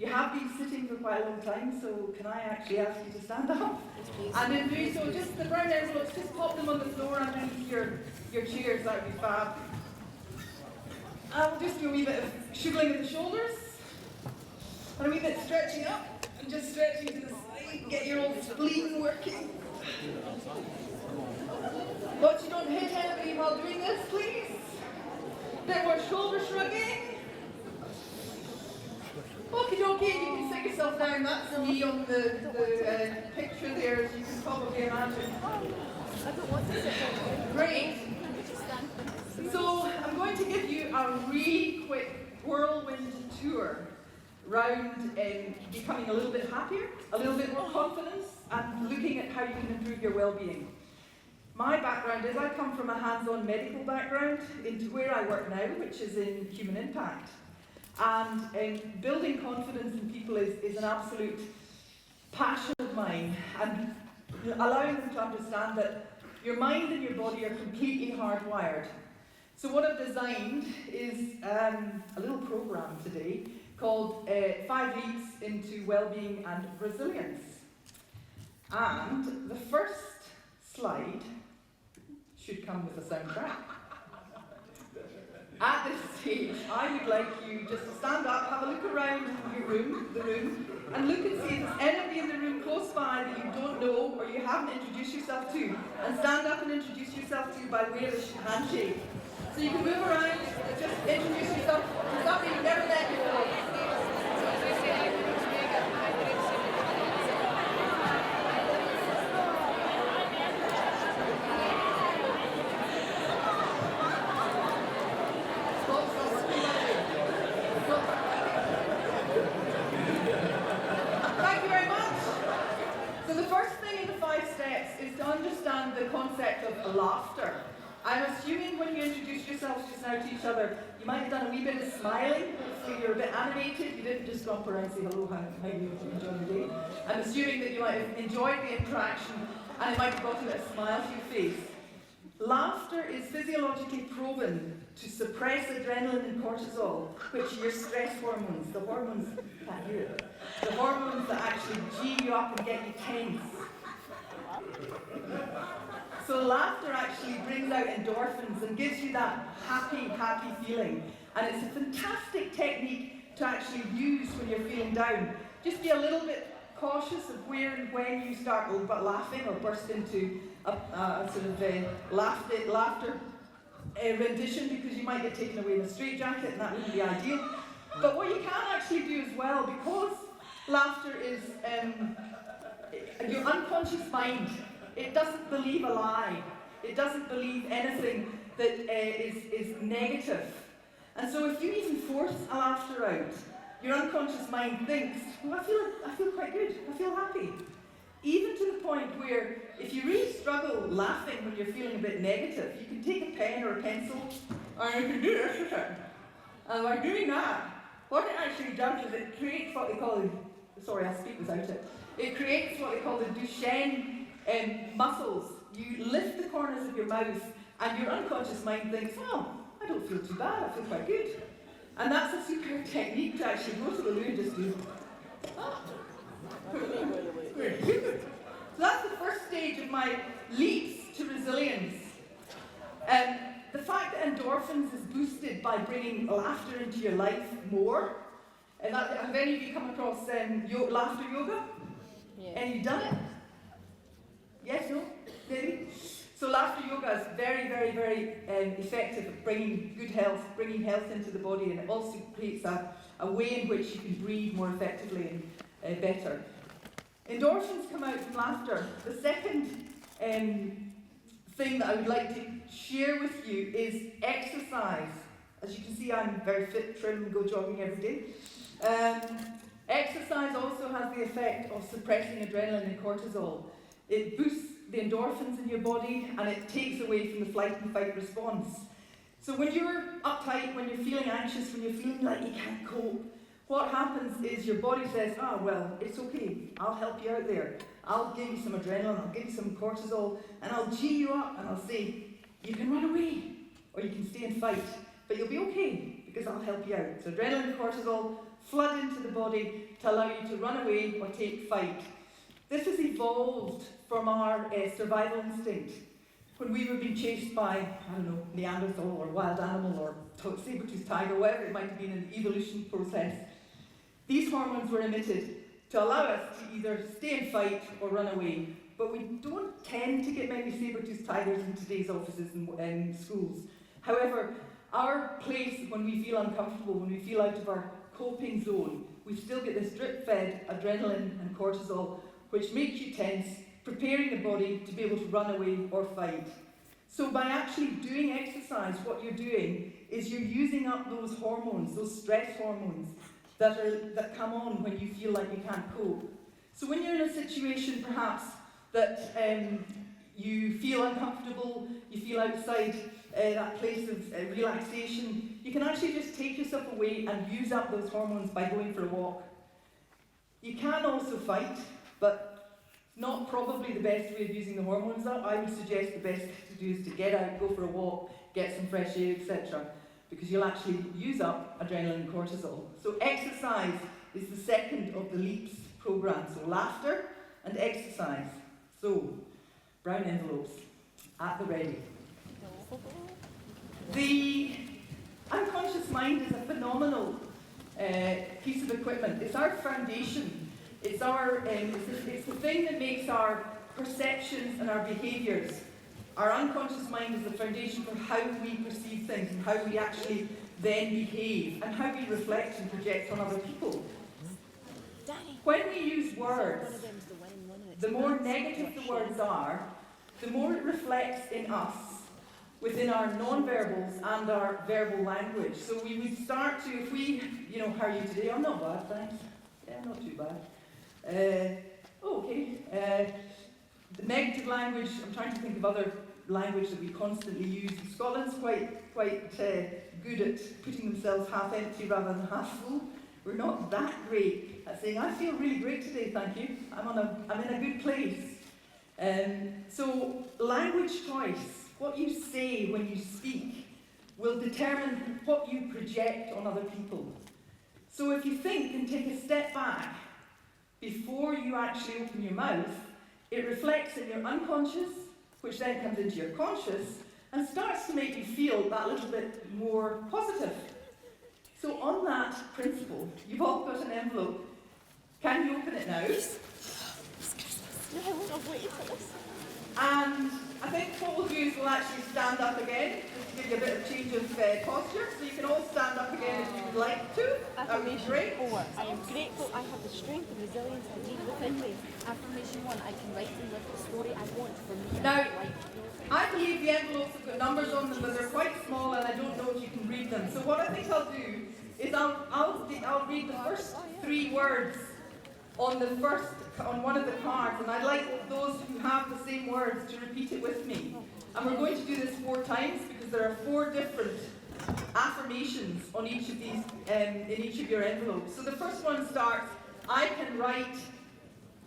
You have been sitting for quite a long time, so can I actually ask you to stand up? And in doing so, just the brown envelopes, just pop them on the floor underneath your chairs, that would be fab. And we'll just do a wee bit of shuffling of the shoulders, and a wee bit stretching up, and just stretching to the side, get your old spleen working. Watch you don't hit anybody while doing this, please. Bit more shoulder shrugging. Okie dokie, you can sit yourself down. That's me on the picture there, as you can probably imagine. Great. So I'm going to give you a really quick whirlwind tour round becoming a little bit happier, a little bit more confidence, and looking at how you can improve your well-being. My background is I come from a hands-on medical background into where I work now, which is in human impact. And building confidence in people is an absolute passion of mine, and allowing them to understand that your mind and your body are completely hardwired. So what I've designed is a little program today called 5 Leaps into Wellbeing and Resilience. And the first slide should come with a soundtrack. At this stage, I would like you just to stand up, have a look around the room, and look and see if there's anybody in the room close by that you don't know or you haven't introduced yourself to, and stand up and introduce yourself to by way of a handshake. So you can move around, just introduce yourself to somebody you've never met before. The concept of laughter. I'm assuming when you introduced yourselves just now to each other, you might have done a wee bit of smiling, so you're a bit animated, you didn't just stomp around and say hello, how are you enjoying the day? I'm assuming that you might have enjoyed the interaction and it might have brought a bit of smile to your face. Laughter is physiologically proven to suppress adrenaline and cortisol, which are your stress hormones, the hormones, can't hear it, the hormones that actually G you up and get you tense. So laughter actually brings out endorphins and gives you that happy feeling. And it's a fantastic technique to actually use when you're feeling down. Just be a little bit cautious of where and when you start laughing or burst into a sort of laughter rendition, because you might get taken away in a straitjacket and that wouldn't be ideal. But what you can actually do as well, because laughter is your unconscious mind, it doesn't believe a lie. It doesn't believe anything that is negative. And so if you even force a laughter out, your unconscious mind thinks, well, I feel quite good, I feel happy. Even to the point where if you really struggle laughing when you're feeling a bit negative, you can take a pen or a pencil, and you can do this. And by doing that, what it actually does is it creates what they call, sorry, I'll speak without it. It creates what they call the Duchenne muscles. You lift the corners of your mouth and your unconscious mind thinks, oh, I don't feel too bad, I feel quite good. And that's a super technique to actually go to the loo and just do, So that's the first stage of my leaps to resilience. The fact that endorphins is boosted by bringing laughter into your life more. And have any of you come across laughter yoga? Yeah. And you've done it? Yes, no? Maybe? So laughter yoga is very effective at bringing good health, bringing health into the body, and it also creates a way in which you can breathe more effectively and better. Endorphins come out from laughter. The second thing that I would like to share with you is exercise. As you can see, I'm very fit, trim, and go jogging every day. Exercise also has the effect of suppressing adrenaline and cortisol. It boosts the endorphins in your body and it takes away from the flight and fight response. So when you're uptight, when you're feeling anxious, when you're feeling like you can't cope, what happens is your body says, oh, well, it's okay, I'll help you out there. I'll give you some adrenaline, I'll give you some cortisol, and I'll G you up and I'll say, you can run away or you can stay and fight, but you'll be okay because I'll help you out. So adrenaline and cortisol flood into the body to allow you to run away or take fight. This has evolved from our survival instinct. When we were being chased by, I don't know, Neanderthal or wild animal or saber-toothed tiger, whatever it might have been in the evolution process, these hormones were emitted to allow us to either stay and fight or run away. But we don't tend to get many saber-toothed tigers in today's offices and schools. However, our place when we feel uncomfortable, when we feel out of our coping zone, we still get this drip-fed adrenaline and cortisol, which makes you tense, preparing the body to be able to run away or fight. So by actually doing exercise, what you're doing is you're using up those hormones, those stress hormones that come on when you feel like you can't cope. So when you're in a situation perhaps that you feel uncomfortable, you feel outside that place of relaxation, you can actually just take yourself away and use up those hormones by going for a walk. You can also fight, but not probably the best way of using the hormones up. I would suggest the best to do is to get out, go for a walk, get some fresh air, etc. because you'll actually use up adrenaline and cortisol. So exercise is the second of the LEAPS program. So laughter and exercise. So, brown envelopes at the ready. The unconscious mind is a phenomenal piece of equipment. It's our foundation. It's the thing that makes our perceptions and our behaviours. Our unconscious mind is the foundation for how we perceive things and how we actually then behave and how we reflect and project on other people. When we use words, the more negative the words are, the more it reflects in us within our non-verbals and our verbal language. So we would start to, if we, how are you today? I'm not bad, thanks. Yeah, not too bad. Okay. The negative language, I'm trying to think of other language that we constantly use. Scotland's quite good at putting themselves half empty rather than half full. We're not that great at saying, I feel really great today, thank you. I'm in a good place. So language choice, what you say when you speak, will determine what you project on other people. So if you think and take a step back before you actually open your mouth, it reflects in your unconscious, which then comes into your conscious, and starts to make you feel that little bit more positive. So on that principle, you've all got an envelope. Can you open it now? No, I've waited for this. And I think what we'll do is we'll actually stand up again, just to give you a bit of change of posture. So you can all stand up again if you would like to. That would be great. 4. I am grateful I have the strength and resilience I need within me. Affirmation 1. I can write and live the story I want for me and Now, my life. I believe the envelopes have got numbers on them, but they're quite small and I don't know if you can read them. So what I think I'll do is I'll read the first 3 words on one of the cards, and I'd like those who have the same words to repeat it with me. And we're going to do this 4 times because there are 4 different affirmations on each of these, in each of your envelopes. So the first one starts, I can write.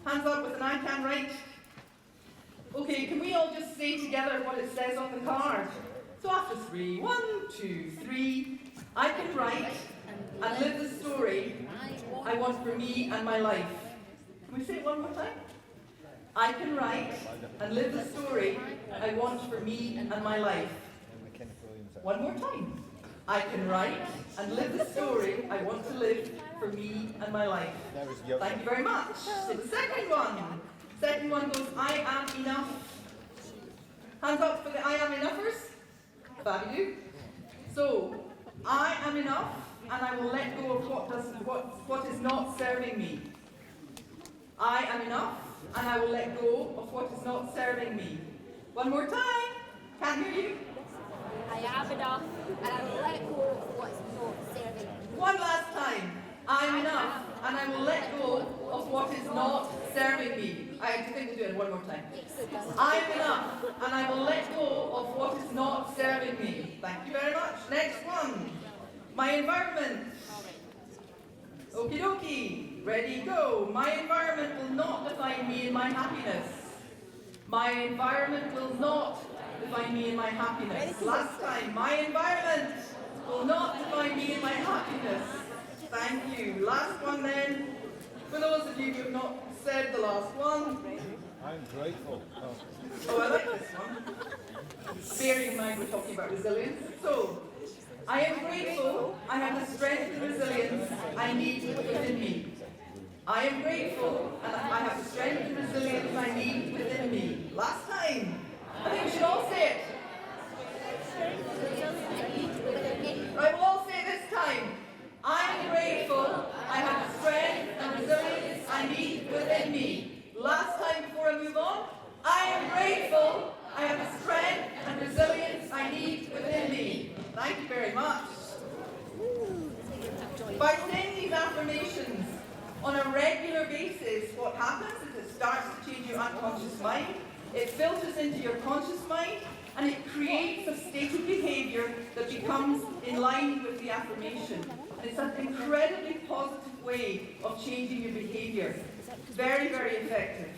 Hands up with an I can write. Okay, can we all just say together what it says on the card? So after 3, 1, 2, 3, I can write and live the story I want for me and my life. Can we say it one more time? I can write and live the story I want for me and my life. One more time. I can write and live the story I want to live for me and my life. Thank you very much. So the second one goes, I am enough. Hands up for the I am enoughers. Fabulous. So, I am enough, and I will let go of what is not serving me. I am enough, and I will let go of what is not serving me. One more time. Can't hear you. I am enough, and I will let go of what's not serving me. One last time. I'm enough, and I will let go of what is not serving me. I think we'll do it one more time. I'm enough, and I will let go of what is not serving me. Thank you very much. Next one. My environment. Okie dokie. Ready, go. My environment will not define me and my happiness. My environment will not define me and my happiness. Last time. My environment will not define me and my happiness. Thank you. Last one then. For those of you who have not said the last one. I'm grateful. Oh, I like this one. Bearing in mind we're talking about resilience. So, I am grateful I have the strength and resilience I need within me. I am grateful and I have the strength and resilience I need within me. Last time. I think we should all say it. Right, we'll all say it this time. I am grateful I have the strength and resilience I need within me. Last time before I move on. I am grateful I have the strength and resilience I need within me. Thank you very much. By saying these affirmations on a regular basis, what happens is it starts to change your unconscious mind, it filters into your conscious mind, and it creates a state of behaviour that becomes in line with the affirmation. And it's an incredibly positive way of changing your behaviour. Very, very effective.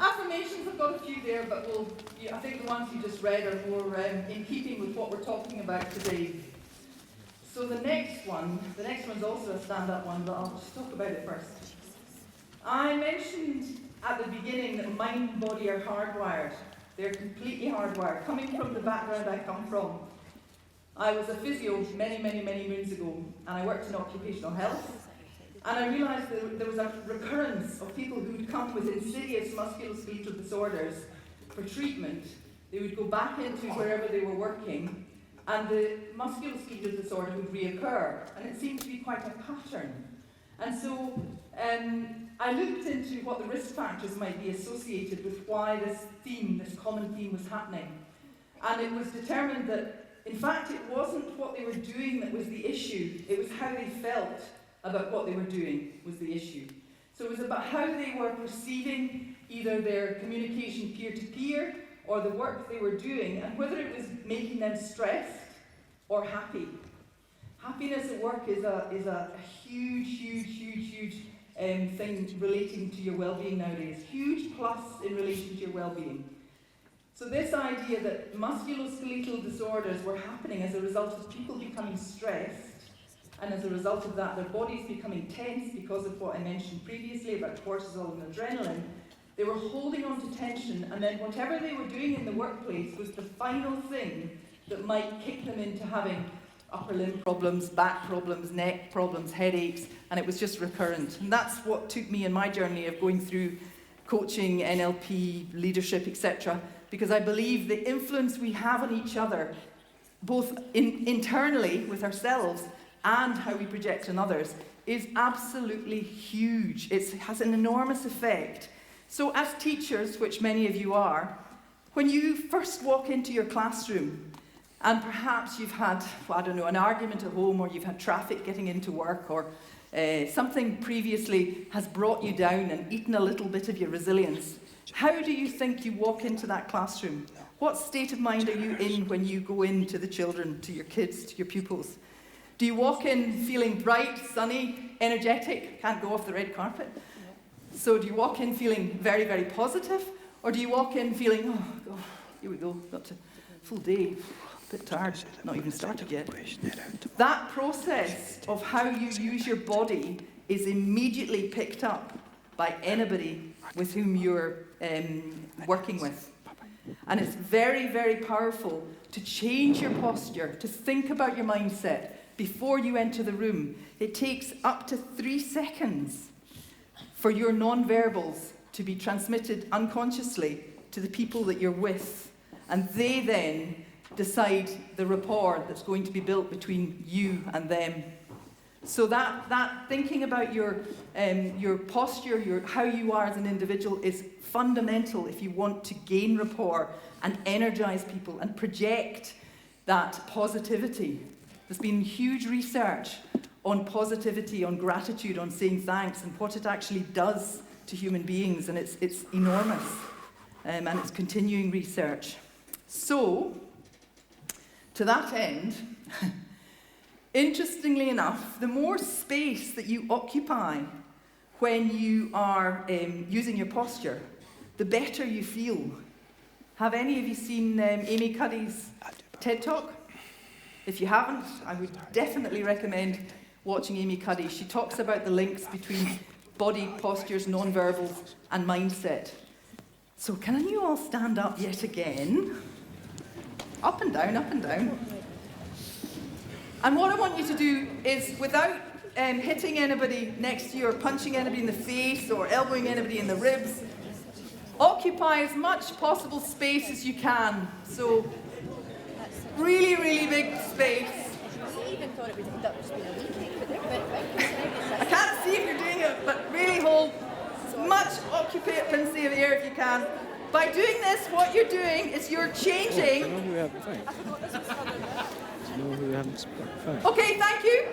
Affirmations, I've got a few there, but I think the ones you just read are more in keeping with what we're talking about today. So the next one's also a stand-up one, but I'll just talk about it first. I mentioned at the beginning that mind and body are hardwired. They're completely hardwired. Coming from the background I come from, I was a physio many, many, many moons ago, and I worked in occupational health. And I realised that there was a recurrence of people who would come with insidious musculoskeletal disorders for treatment. They would go back into wherever they were working, and the musculoskeletal disorder would reoccur. And it seemed to be quite a pattern. And so I looked into what the risk factors might be associated with why this common theme was happening. And it was determined that, in fact, it wasn't what they were doing that was the issue, it was how they felt about what they were doing was the issue. So it was about how they were perceiving either their communication peer-to-peer or the work they were doing, and whether it was making them stressed or happy. Happiness at work is a huge thing relating to your well-being nowadays. Huge plus in relation to your well-being. So this idea that musculoskeletal disorders were happening as a result of people becoming stressed, and as a result of that, their bodies becoming tense because of what I mentioned previously about cortisol and adrenaline. They were holding on to tension, and then whatever they were doing in the workplace was the final thing that might kick them into having upper limb problems, back problems, neck problems, headaches, and it was just recurrent. And that's what took me in my journey of going through coaching, NLP, leadership, etc., because I believe the influence we have on each other, both internally with ourselves and how we project on others, is absolutely huge. It has an enormous effect. So as teachers, which many of you are, when you first walk into your classroom, and perhaps you've had, an argument at home, or you've had traffic getting into work, or something previously has brought you down and eaten a little bit of your resilience, how do you think you walk into that classroom? What state of mind are you in when you go into the children, to your kids, to your pupils? Do you walk in feeling bright, sunny, energetic, can't go off the red carpet? So do you walk in feeling very, very positive? Or do you walk in feeling, oh, God, here we go, got a full day, a bit tired, not even started yet? That process of how you use your body is immediately picked up by anybody with whom you're working with. And it's very, very powerful to change your posture, to think about your mindset before you enter the room. It takes up to 3 seconds for your non-verbals to be transmitted unconsciously to the people that you're with. And they then decide the rapport that's going to be built between you and them. So that thinking about your posture, how you are as an individual is fundamental if you want to gain rapport and energize people and project that positivity. There's been huge research on positivity, on gratitude, on saying thanks, and what it actually does to human beings, and it's enormous, and it's continuing research. So, to that end, interestingly enough, the more space that you occupy when you are using your posture, the better you feel. Have any of you seen Amy Cuddy's TED Talk? If you haven't, I would definitely recommend watching Amy Cuddy. She talks about the links between body postures, non-verbals, and mindset. So can you all stand up yet again? Up and down, up and down. And what I want you to do is, without hitting anybody next to you or punching anybody in the face or elbowing anybody in the ribs, occupy as much possible space as you can. So really, really big space. I even thought it was just been a weekend, but they're quite I can't see if you're doing it, but really hold as much occupancy of the air if you can. By doing this, what you're doing is you're changing. Do you know who we have the phone? Do you know who we have the phone? Okay, thank you.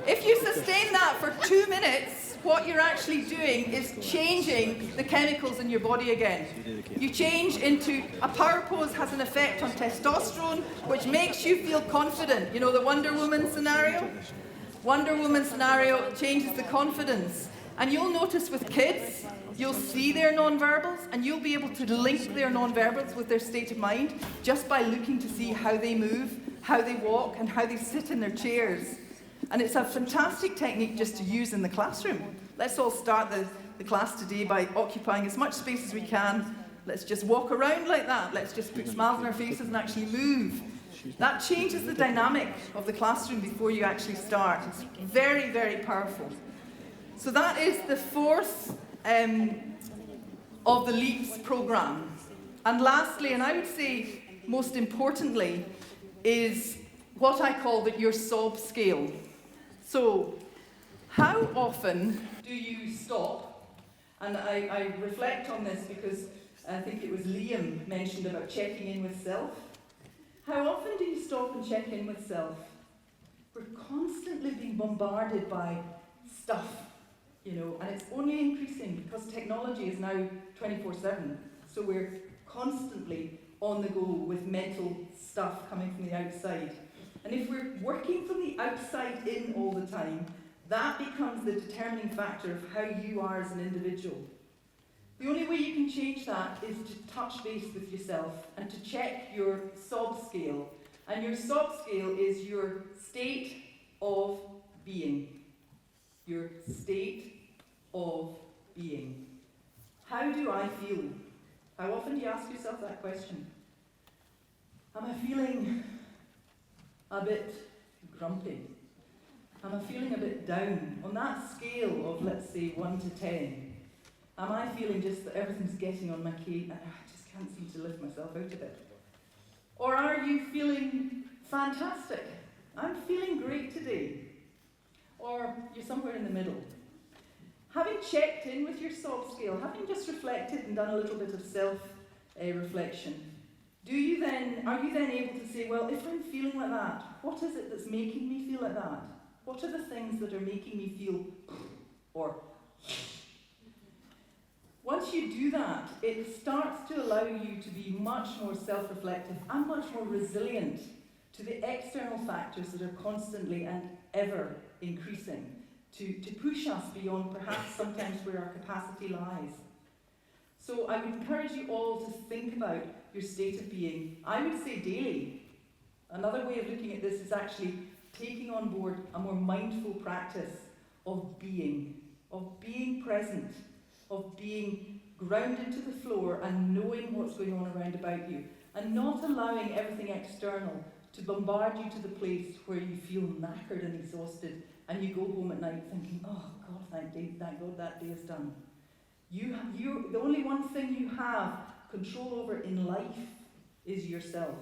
If you sustain that for 2 minutes, what you're actually doing is changing the chemicals in your body again. You change into, a power pose has an effect on testosterone, which makes you feel confident. You know the Wonder Woman scenario? Wonder Woman scenario changes the confidence. And you'll notice with kids, you'll see their non-verbals, and you'll be able to link their non-verbals with their state of mind just by looking to see how they move, how they walk, and how they sit in their chairs. And it's a fantastic technique just to use in the classroom. Let's all start the class today by occupying as much space as we can. Let's just walk around like that. Let's just put smiles on our faces and actually move. That changes the dynamic of the classroom before you actually start. It's very, very powerful. So that is the fourth of the LEAPS program. And lastly, and I would say most importantly, is what I call your SOB scale. So, how often do you stop? And I reflect on this because I think it was Liam mentioned about checking in with self. How often do you stop and check in with self? We're constantly being bombarded by stuff, you know, and it's only increasing because technology is now 24/7. So we're constantly on the go with mental stuff coming from the outside. And if we're working from the outside in all the time, that becomes the determining factor of how you are as an individual. The only way you can change that is to touch base with yourself and to check your SOB scale. And your SOB scale is your state of being. Your state of being. How do I feel? How often do you ask yourself that question? Am I feeling a bit grumpy? Am I feeling a bit down? On that scale of, let's say, 1 to 10, am I feeling just that everything's getting on my case and I just can't seem to lift myself out of it? Or are you feeling fantastic? I'm feeling great today. Or you're somewhere in the middle. Having checked in with your SOB scale, having just reflected and done a little bit of self-reflection, are you then able to say, well, if I'm feeling like that, what is it that's making me feel like that? What are the things that are making me feel, or... Once you do that, it starts to allow you to be much more self-reflective and much more resilient to the external factors that are constantly and ever increasing to push us beyond perhaps sometimes where our capacity lies. So I would encourage you all to think about your state of being. I would say daily. Another way of looking at this is actually taking on board a more mindful practice of being present, of being grounded to the floor and knowing what's going on around about you, and not allowing everything external to bombard you to the place where you feel knackered and exhausted, and you go home at night thinking, oh God, thank God that day is done. The only one thing you have control over in life is yourself.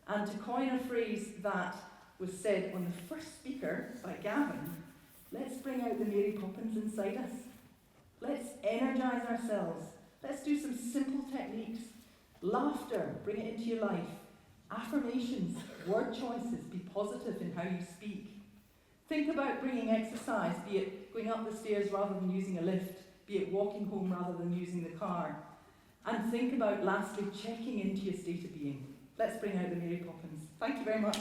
And to coin a phrase that was said on the first speaker by Gavin, let's bring out the Mary Poppins inside us. Let's energize ourselves. Let's do some simple techniques. Laughter, bring it into your life. Affirmations, word choices, be positive in how you speak. Think about bringing exercise, be it going up the stairs rather than using a lift, be it walking home rather than using the car. And think about, lastly, checking into your state of being. Let's bring out the Mary Poppins. Thank you very much.